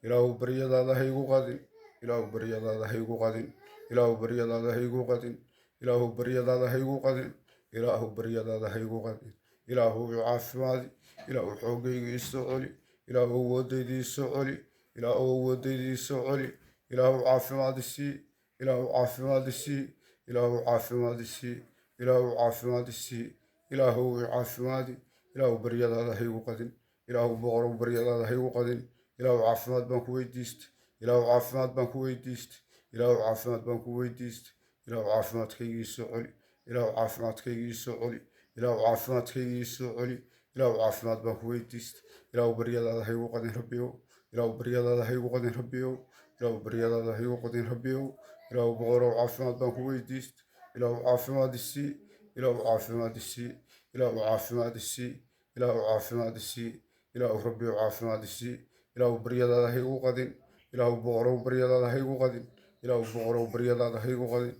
ilaahu baryadaada ha igu qadin ilaahu baryadaada ha igu qadin ilaahu baryadaada ha igu qadin ilaahu baryadaada ha igu qadin ilaahu baryadaada ha igu qadin ilaahu caafimaadi ilaahu xoogayga ii soo celi ilaahu awoodayda ii soo celi ilaahu awoodayda ii soo celi ilaahu caafimaadi sii ilaahu caafimaadi sii ilaahu caafimaadi sii ilaahu caafimaadi sii ilaahu caafimaadi ilaahu baryadaada ha igu qadin ilaahu boqorow baryadaada ha igu qadin ilaahu caafimaad baan ku weydiista ilaahu caafimaad baan ku weydiista ilaahu caafimaad baan ku weydiista ilaahu caafimaadkayga ii soo celi ilaahu caafimaadkayga ii soo celi ilaahu caafimaadkayga ii soo celi ilaahu caafimaad baan ku weydiista ilaahu baryadaada ha igu qadin rabbiyow ilaahu baryadaada ha igu qadin rabbiyow ilaahu baryadaada ha igu qadin rabbiyow ilaahu boqorow caafimaad baan ku weydiista ilaahu caafimaad isii ilaahu caafimaad isii ilaahu caafimaad isii ilaahu caafimaad isii ilaahu rabbiyow caafimaad isii ilaahu baryadaada ha igu qadin ilaahu boqorow baryadaada ha igu qadin ilaahu boqorow baryadaada ha igu qadin